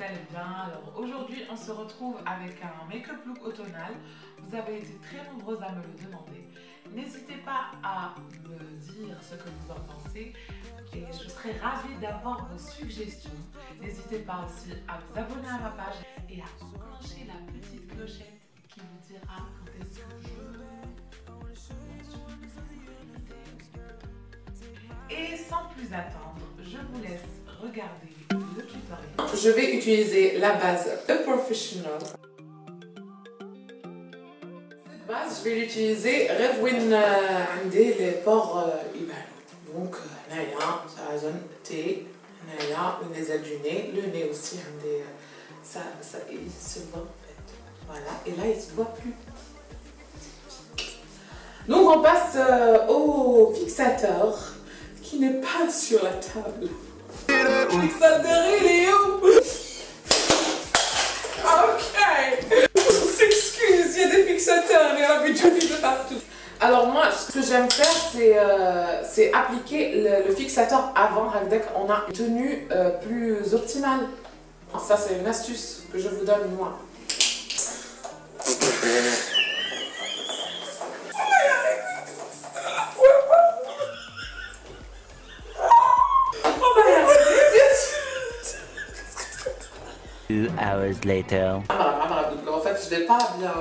allez bien. Alors aujourd'hui on se retrouve avec un make-up look automnal. Vous avez été très nombreuses à me le demander. N'hésitez pas à me dire ce que vous en pensez et je serai ravie d'avoir vos suggestions. N'hésitez pas aussi à vous abonner à ma page et à enclencher la petite clochette qui vous dira quand est-ce que je Et sans plus attendre, je vous laisse regarder le tutoriel. Je vais utiliser la base The Professional. Cette base, je vais l'utiliser Redwin عندي les pores يبانوا. Donc, هنايا ça donne T, هنايا le nasal du nez, le nez aussi عندي ça il se voit en fait. Voilà, et là il se voit plus. Donc on passe au fixateur qui n'est pas sur la table. Le fixateur il est où? Ok. On s'excuse, il y a des fixateurs et l'habitude de partout. Alors moi, ce que j'aime faire, c'est appliquer le fixateur avant. On a une tenue plus optimale. Ça c'est une astuce que je vous donne moi. Two hours later. En fait, je l'ai pas bien.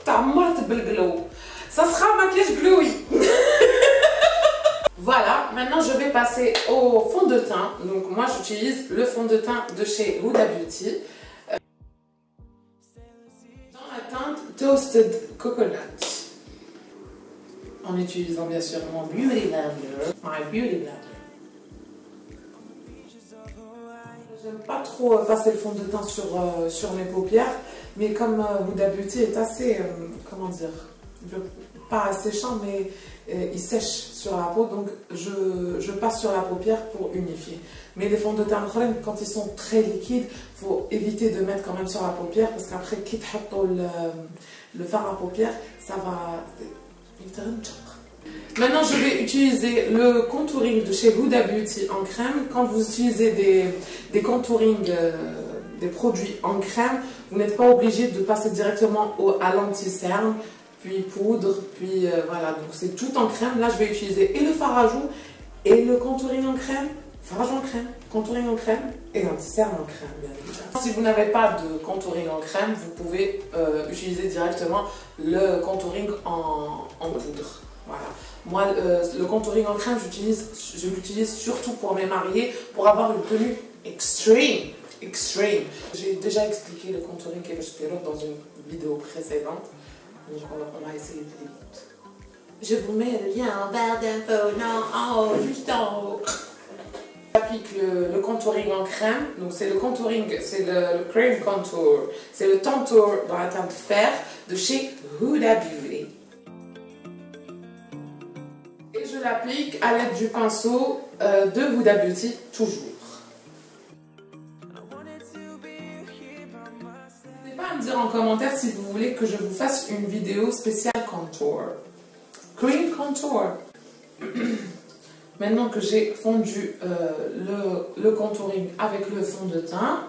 T'as mort de glow. Ça sera un maquillage glowy. Voilà, maintenant je vais passer au fond de teint. Donc moi j'utilise le fond de teint de chez Huda Beauty. Dans la teinte Toasted Coconut. En utilisant bien sûr mon Beauty Blender. My Beauty Blender. J'aime pas trop passer le fond de teint sur mes paupières, mais comme Huda Beauty est assez, comment dire, pas séchant, mais il sèche sur la peau, donc je passe sur la paupière pour unifier. Mais les fonds de teint, quand ils sont très liquides, il faut éviter de mettre quand même sur la paupière, parce qu'après, quitte le fard à paupières, ça va... Maintenant, je vais utiliser le contouring de chez Huda Beauty en crème. Quand vous utilisez des contourings, des produits en crème, vous n'êtes pas obligé de passer directement à l'anti-cerne, puis poudre, puis voilà. Donc c'est tout en crème. Là, je vais utiliser et le fard à joues et le contouring en crème, fard à joues en crème, contouring en crème et l'anti-cerne en crème, bien évidemment. Si vous n'avez pas de contouring en crème, vous pouvez utiliser directement le contouring en poudre. Voilà. Moi, le contouring en crème, je l'utilise surtout pour mes mariés, pour avoir une tenue extreme. J'ai déjà expliqué le contouring que je fais dans une vidéo précédente. Donc on va essayer de vite. Je vous mets le lien en barre d'infos, non, en haut, juste en haut. J'applique le contouring en crème. Donc c'est le contouring, c'est le cream contour. C'est le contour dans la teinte fer de chez Huda Beauty. Et je l'applique à l'aide du pinceau de Huda Beauty, toujours. N'hésitez pas à me dire en commentaire si vous voulez que je vous fasse une vidéo spéciale contour. Cream contour. Maintenant que j'ai fondu le contouring avec le fond de teint,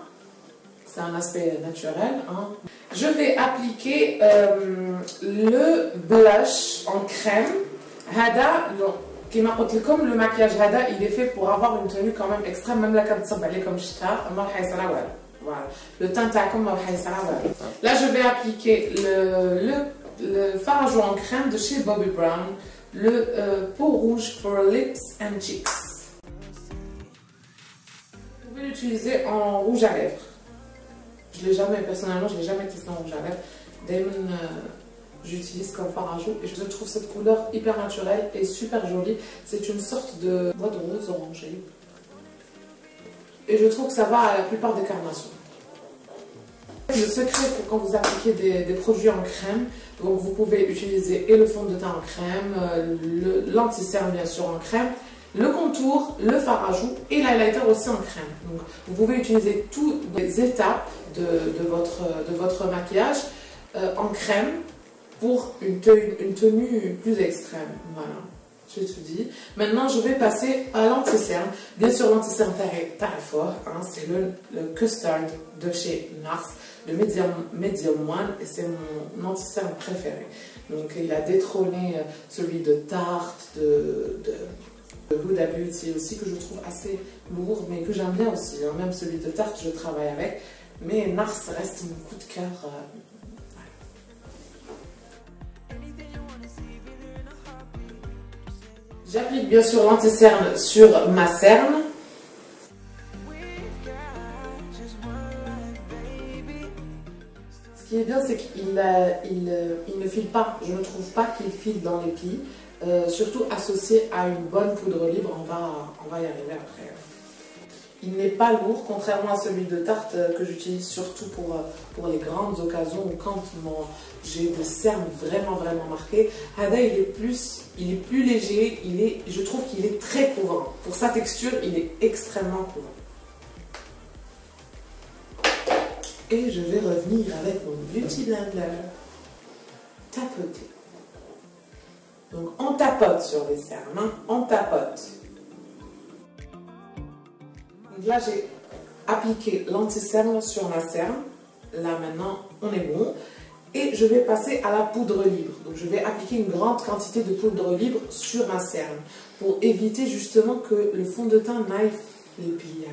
c'est un aspect naturel, hein. Je vais appliquer le blush en crème. Hada, comme le maquillage Hada, il est fait pour avoir une tenue quand même extrême, même la carte comme voilà. Le teint comme là, je vais appliquer le fard à joues en crème de chez Bobbi Brown, le peau rouge for lips and cheeks. Vous pouvez l'utiliser en rouge à lèvres. Personnellement, je ne l'ai jamais testé en rouge à lèvres. J'utilise comme fard à joues et je trouve cette couleur hyper naturelle et super jolie. C'est une sorte de bois de rose orangé. Et je trouve que ça va à la plupart des carnations. Le secret pour quand vous appliquez des produits en crème, donc vous pouvez utiliser et le fond de teint en crème, l'anti-cerne bien sûr en crème, le contour, le fard à joues et l'highlighter aussi en crème. Donc vous pouvez utiliser toutes les étapes de votre maquillage en crème pour une tenue plus extrême. Voilà. j'ai tout dit. Maintenant, je vais passer à l'anti-cerne. Bien sûr, l'anti-cerne très fort. Hein, c'est le Custard de chez NARS, le Medium One, et c'est mon anti-cerne préféré. Donc, il a détrôné celui de Tarte, de Huda Beauty aussi, que je trouve assez lourd, mais que j'aime bien aussi. Hein. Même celui de Tarte, je travaille avec. Mais NARS reste mon coup de cœur. J'applique bien sûr l'anti-cerne sur ma cerne. Ce qui est bien, c'est qu'il ne file pas. Je ne trouve pas qu'il file dans les plis. Surtout associé à une bonne poudre libre, on va y arriver après. Il n'est pas lourd, contrairement à celui de Tarte que j'utilise surtout pour les grandes occasions ou quand j'ai des cernes vraiment marquées. Hada, il est plus léger, je trouve qu'il est très couvrant. Pour sa texture, il est extrêmement couvrant. Et je vais revenir avec mon Beauty Blender. Tapoter. Donc on tapote sur les cernes, hein, on tapote. Donc là j'ai appliqué l'anti-cerne sur ma cerne. Là maintenant on est bon. Et je vais passer à la poudre libre. Donc je vais appliquer une grande quantité de poudre libre sur ma cerne pour éviter justement que le fond de teint n'aille les plis,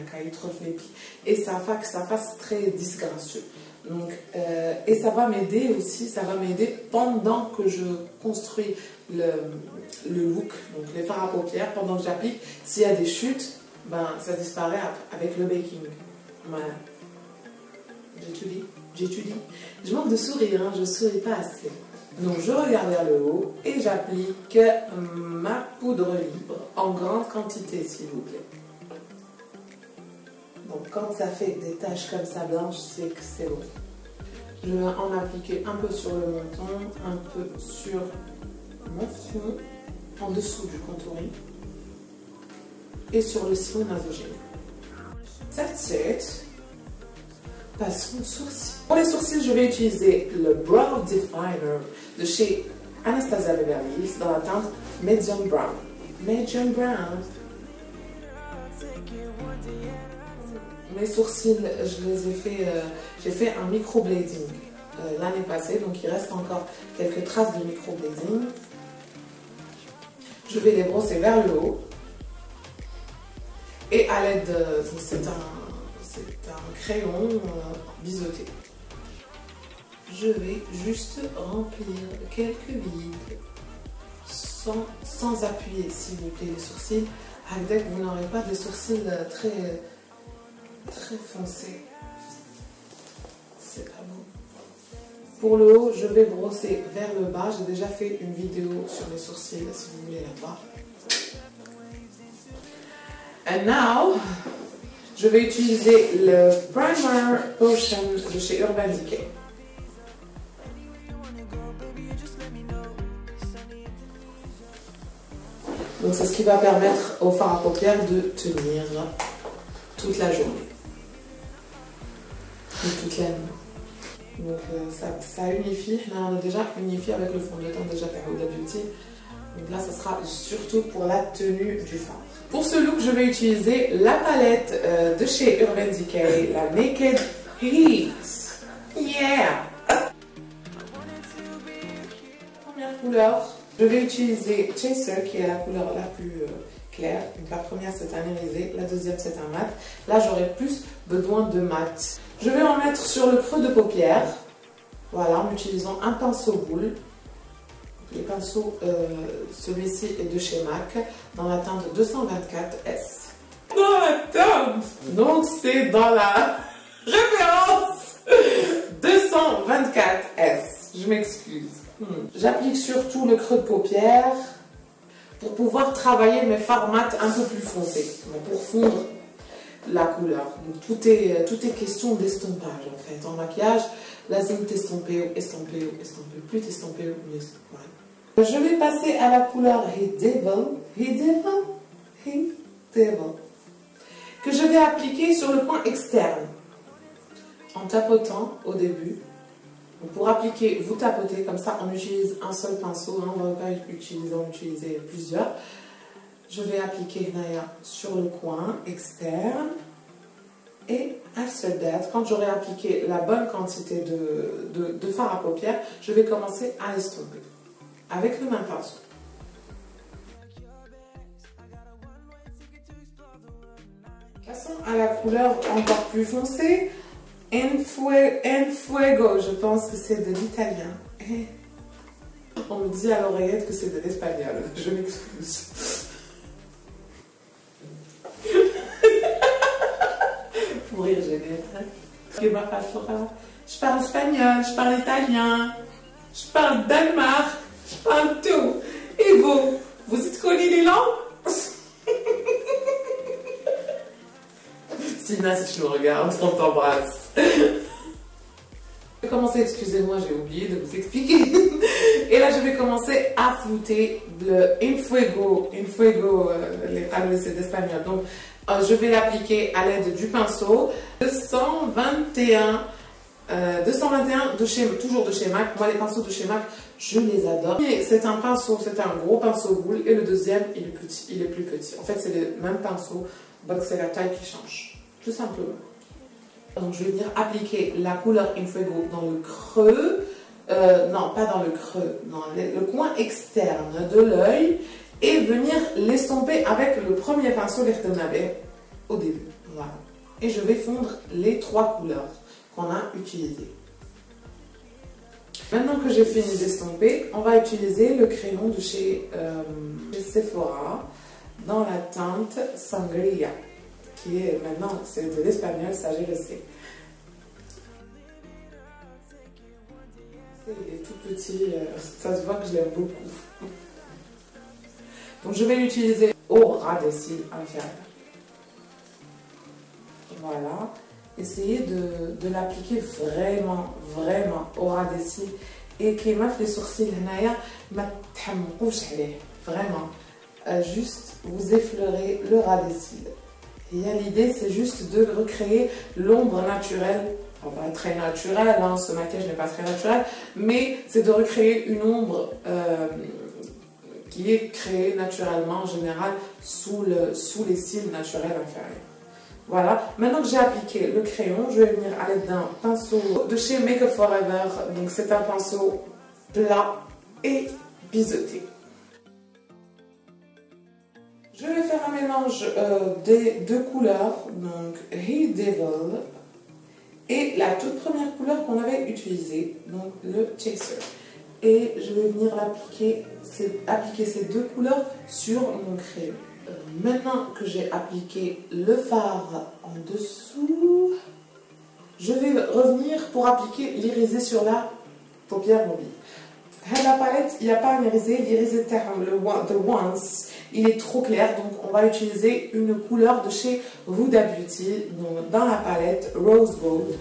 les plis. Et ça va que ça fasse très disgracieux. Donc, et ça va m'aider aussi, ça va m'aider pendant que je construis le look, donc les fards à paupières, pendant que j'applique. S'il y a des chutes, ben, ça disparaît avec le baking. Voilà. J'étudie. Je manque de sourire, hein, je ne souris pas assez. Donc je regarde vers le haut et j'applique ma poudre libre en grande quantité, s'il vous plaît. Donc quand ça fait des taches comme ça blanches, c'est que c'est bon. Je vais en appliquer un peu sur le menton, un peu sur mon front, en dessous du contouring et sur le sillon nasogénique. That's it. Passons aux sourcils. Pour les sourcils, je vais utiliser le Brow Definer de chez Anastasia Beverly Hills dans la teinte Medium Brown. Medium Brown. Mes sourcils, je les ai fait, j'ai fait un microblading l'année passée, donc il reste encore quelques traces de microblading. Je vais les brosser vers le haut et à l'aide de, c'est un crayon biseauté. Je vais juste remplir quelques vides sans appuyer, s'il vous plaît, les sourcils. Avec vous n'aurez pas des sourcils très foncé. C'est pas beau. Pour le haut, je vais brosser vers le bas. J'ai déjà fait une vidéo sur les sourcils, si vous voulez la voir. And now, je vais utiliser le Primer Potion de chez Urban Decay. Donc c'est ce qui va permettre au fard à paupières de tenir toute la journée. Toute la nuit. Donc ça unifie. Là on a déjà unifié avec le fond de teint déjà par Huda Beauty. Donc là ça sera surtout pour la tenue du fard. Pour ce look je vais utiliser la palette de chez Urban Decay, la Naked Heat. Yeah. Première couleur, je vais utiliser Chaser qui est la couleur la plus claire. Donc la première c'est un irisé, la deuxième c'est un mat. Là j'aurai plus besoin de mat. Je vais en mettre sur le creux de paupière, voilà, en utilisant un pinceau boule. Les pinceaux, celui-ci est de chez MAC, dans la teinte 224S. Dans la teinte, donc c'est dans la référence 224S. Je m'excuse. J'applique surtout le creux de paupière pour pouvoir travailler mes fards mat un peu plus foncés, pour fondre la couleur. Donc, tout est question d'estompage en fait. En maquillage, lazim t'estomper, estomper, plus t'estomper, mieux. Voilà. Je vais passer à la couleur Heat Devil, que je vais appliquer sur le coin externe en tapotant au début Donc pour appliquer, vous tapotez, comme ça on utilise un seul pinceau, hein, on ne va pas utiliser plusieurs. Je vais appliquer sur le coin externe. Et after that, quand j'aurai appliqué la bonne quantité de fard à paupières, je vais commencer à estomper avec le même pinceau. Passons à la couleur encore plus foncée. En Fuego, je pense que c'est de l'italien. On me dit à l'oreillette que c'est de l'espagnol. Je m'excuse. Pour rire, j'ai des je parle espagnol, je parle italien, je parle Danemark, je parle tout. Et vous, vous êtes connus les langues? Sina, si tu me regardes, on t'embrasse. Je vais commencer, excusez-moi, j'ai oublié de vous expliquer. Et là, je vais commencer à flouter le En Fuego, les palmes d'espagnol. Donc, je vais l'appliquer à l'aide du pinceau 221 de chez, toujours de chez MAC. Moi, les pinceaux de chez MAC, je les adore. C'est un pinceau, c'est un gros pinceau boule. Et le deuxième, il est petit, il est plus petit. En fait, c'est le même pinceau, donc c'est la taille qui change. Tout simplement. Donc, je vais venir appliquer la couleur En Fuego dans le creux. Non, pas dans le creux, dans le coin externe de l'œil. Et venir l'estomper avec le premier pinceau l'Ertenabe au début. Voilà. Et je vais fondre les trois couleurs qu'on a utilisées. Maintenant que j'ai fini d'estomper, on va utiliser le crayon de chez Sephora dans la teinte Sangria, qui est maintenant, c'est de l'espagnol, ça je le sais. Il est tout petit, ça se voit que je l'aime beaucoup. Donc je vais l'utiliser au ras des cils inférieurs. Voilà. Essayez de l'appliquer vraiment au ras des cils. Et qui m'a fait les sourcils, vraiment. Juste vous effleurez le ras des cils. Et l'idée c'est juste de recréer l'ombre naturelle. Enfin, pas très naturelle, hein, ce maquillage n'est pas très naturel, mais c'est de recréer une ombre qui est créée naturellement en général sous les cils naturels inférieurs. Voilà, maintenant que j'ai appliqué le crayon, je vais venir à l'aide d'un pinceau de chez Make Up For Ever. Donc c'est un pinceau plat et biseauté. Je vais faire un mélange des deux couleurs, donc Heat Devil et la toute première couleur qu'on avait utilisée, donc le Chaser. Et je vais venir appliquer ces deux couleurs sur mon crayon. Maintenant que j'ai appliqué le fard en dessous, je vais revenir pour appliquer l'irisé sur la paupière mobile. La palette, il n'y a pas un irisé, l'irisé The Once, il est trop clair, donc on va utiliser une couleur de chez Huda Beauty, donc dans la palette Rose Gold.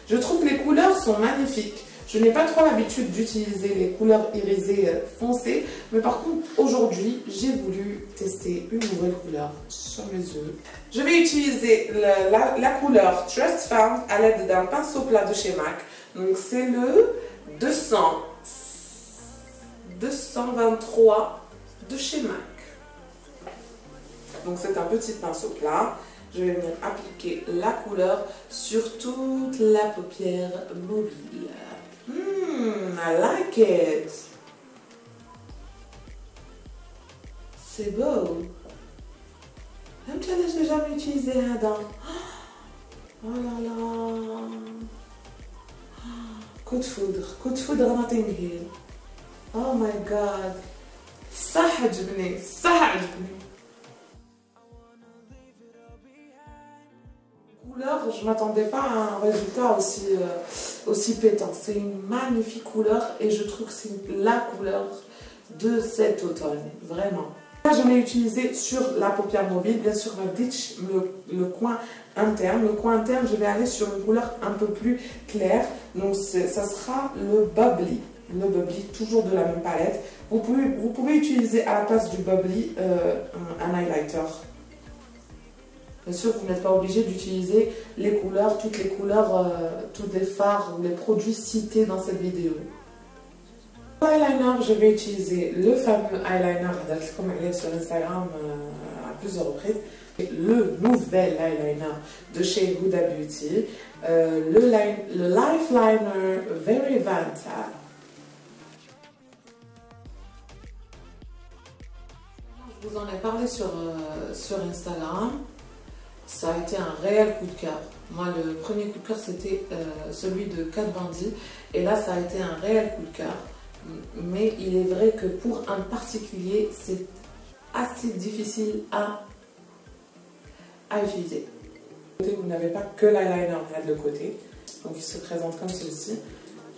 Je trouve que les couleurs sont magnifiques. Je n'ai pas trop l'habitude d'utiliser les couleurs irisées foncées, mais par contre, aujourd'hui, j'ai voulu tester une nouvelle couleur sur mes yeux. Je vais utiliser la couleur Trust Fund à l'aide d'un pinceau plat de chez MAC. Donc, c'est le 223 de chez MAC. Donc, c'est un petit pinceau plat. Je vais venir appliquer la couleur sur toute la paupière mobile. I like it. C'est beau. Même si je n'ai jamais utilisé un dent. Oh là là. Coup de foudre à Notting Hill. Oh my god. Ça عجبني. Je ne m'attendais pas à un résultat aussi pétant. C'est une magnifique couleur et je trouve que c'est la couleur de cet automne, vraiment. Là, je l'ai utilisé sur la paupière mobile, bien sûr la ditch, le coin interne. Le coin interne, je vais aller sur une couleur un peu plus claire. Donc ça sera le Bubbly. Le Bubbly, toujours de la même palette. Vous pouvez utiliser à la place du Bubbly un highlighter. Bien sûr, vous n'êtes pas obligé d'utiliser les couleurs, toutes les couleurs, tous les fards ou les produits cités dans cette vidéo. Pour l'eyeliner, je vais utiliser le fameux eyeliner comme il est sur Instagram à plusieurs reprises. Le nouvel eyeliner de chez Huda Beauty, le Life Liner Very Vanta. Je vous en ai parlé sur Instagram. Ça a été un réel coup de cœur. Moi, le premier coup de cœur, c'était celui de Kat Von D. Et là, ça a été un réel coup de cœur. Mais il est vrai que pour un particulier, c'est assez difficile à utiliser. Vous n'avez pas que l'eyeliner de côté. Donc, il se présente comme ceci.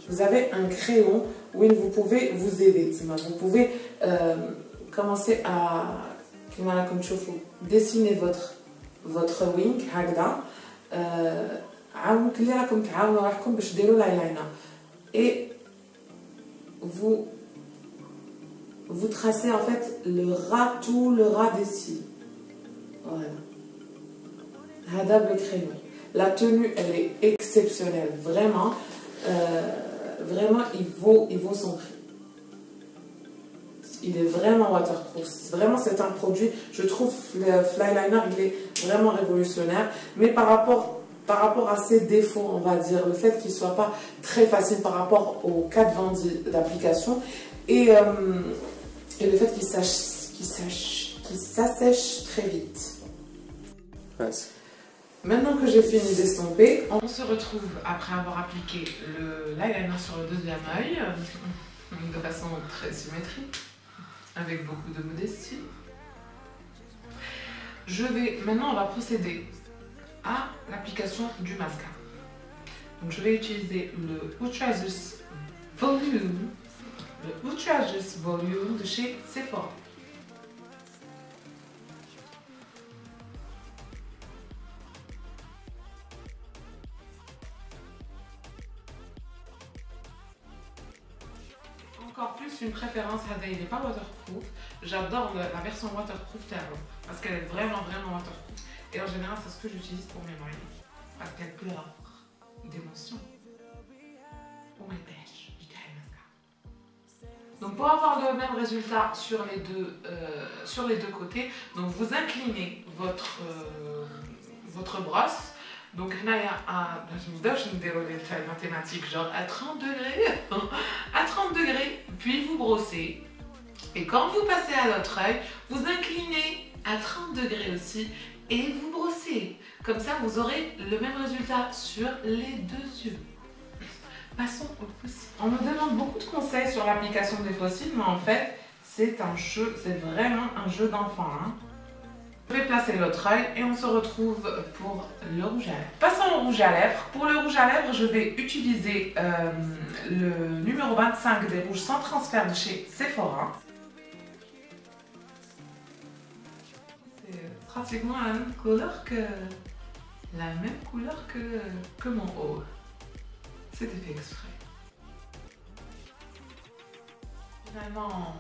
Vous avez un crayon où vous pouvez vous aider. Vous pouvez commencer à dessiner votre wing et vous tracez en fait tout le ras des cils. Voilà. Le crayon. La tenue, elle est exceptionnelle, vraiment. Vraiment, il vaut son prix. Il est vraiment waterproof. Vraiment, c'est un produit, je trouve, le Flyliner, il est vraiment révolutionnaire. Mais par rapport à ses défauts, on va dire, le fait qu'il ne soit pas très facile par rapport aux 4 vendus d'application et le fait qu'il s'assèche très vite. Nice. Maintenant que j'ai fini d'estomper, on se retrouve après avoir appliqué l'eyeliner sur le deuxième œil de façon très symétrique, avec beaucoup de modestie. Maintenant on va procéder à l'application du mascara. Donc je vais utiliser le Ultra Juice Volume de chez Sephora. Encore plus une préférence, il n'est pas waterproof. J'adore la version waterproof Terlo parce qu'elle est vraiment waterproof. Et en général, c'est ce que j'utilise pour mes mailles parce qu'elle pleure d'émotion. Pour mes pêches, je dirais mascara. Donc pour avoir le même résultat sur les deux côtés, donc vous inclinez votre brosse. Donc là, il y a une mathématique, genre à 30 degrés, à 30 degrés, puis vous brossez. Et quand vous passez à l'autre œil, vous inclinez à 30 degrés aussi et vous brossez. Comme ça, vous aurez le même résultat sur les deux yeux. Passons aux fossiles. On me demande beaucoup de conseils sur l'application des fossiles, mais en fait, c'est vraiment un jeu d'enfant. Hein. Je vais placer l'autre œil et on se retrouve pour le rouge à lèvres. Passons au rouge à lèvres. Pour le rouge à lèvres, je vais utiliser le numéro 25 des rouges sans transfert de chez Sephora. C'est pratiquement la même couleur que mon haut. C'était fait exprès. Finalement,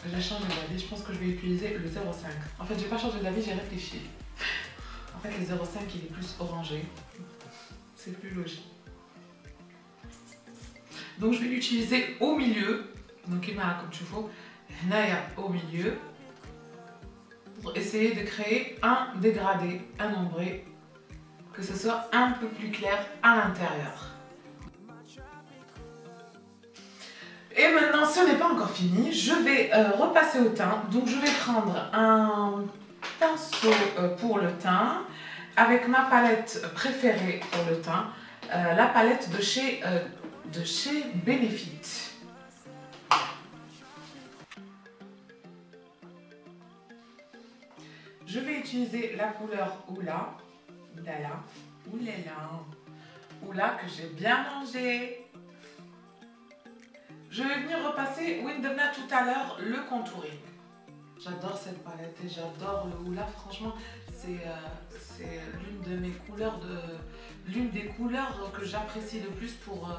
j'ai changé d'avis, je pense que je vais utiliser le 0,5. En fait, j'ai pas changé d'avis, j'ai réfléchi. En fait, le 0,5 il est plus orangé. C'est plus logique. Donc, je vais l'utiliser au milieu. Donc, il m'a comme tu vois, au milieu. Pour essayer de créer un dégradé, un ombré, que ce soit un peu plus clair à l'intérieur. Et maintenant, ce n'est pas encore fini, je vais repasser au teint. Donc je vais prendre un pinceau pour le teint avec ma palette préférée pour le teint, la palette de chez Benefit. Je vais utiliser la couleur Oula, Oula que j'ai bien mangé. Je vais venir repasser Windona tout à l'heure, le contouring. J'adore cette palette et j'adore le Oula. Franchement, c'est l'une des couleurs que j'apprécie le plus pour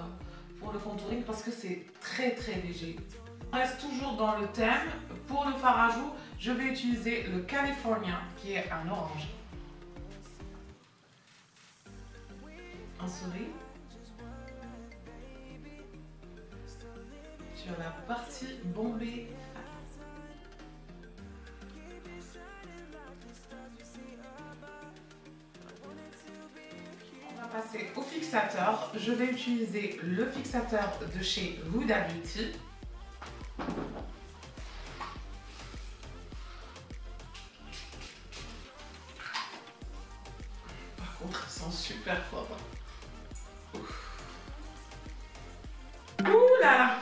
le contouring parce que c'est très léger. On reste toujours dans le thème. Pour le fard à joues, je vais utiliser le California qui est un orange. en souris. Sur la partie bombée face. On va passer au fixateur. Je vais utiliser le fixateur de chez Huda Beauty. Par contre, ils sont super forts. Ouh là là.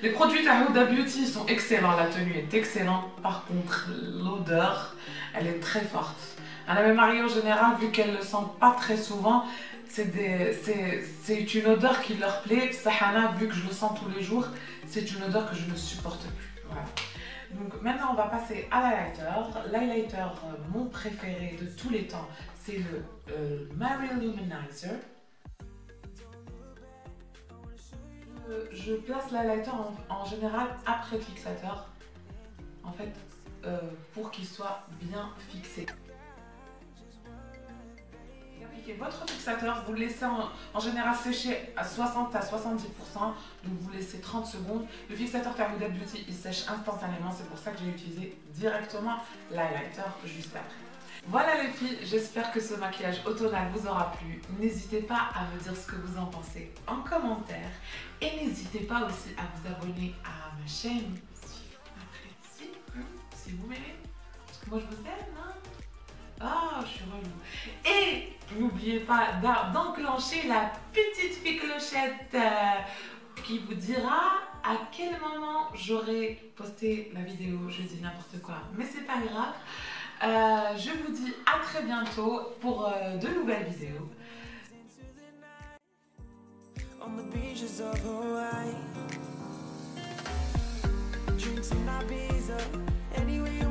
Les produits de Huda Beauty sont excellents, la tenue est excellente. Par contre, l'odeur, elle est très forte. À mes maris en général, vu qu'elles ne le sentent pas très souvent, c'est une odeur qui leur plaît. Sahana, vu que je le sens tous les jours, c'est une odeur que je ne supporte plus. Voilà. Donc maintenant, on va passer à l'highlighter. L'highlighter, mon préféré de tous les temps, c'est le Mary Luminizer. Je place l'highlighter en général après le fixateur, en fait, pour qu'il soit bien fixé. Appliquez votre fixateur, vous le laissez en général sécher à 60 à 70%, donc vous laissez 30 secondes. Le fixateur Huda Beauty, il sèche instantanément, c'est pour ça que j'ai utilisé directement l'highlighter juste après. Voilà les filles, j'espère que ce maquillage automnal vous aura plu. N'hésitez pas à me dire ce que vous en pensez en commentaire. Et n'hésitez pas aussi à vous abonner à ma chaîne si vous m'aimez. Parce que moi je vous aime, hein. Ah, je suis relou. Et n'oubliez pas d'enclencher la petite clochette qui vous dira à quel moment j'aurai posté la vidéo. Je dis n'importe quoi, mais c'est pas grave. Je vous dis à très bientôt pour de nouvelles vidéos. On the beaches of Hawaii, drinks in Ibiza, anywhere you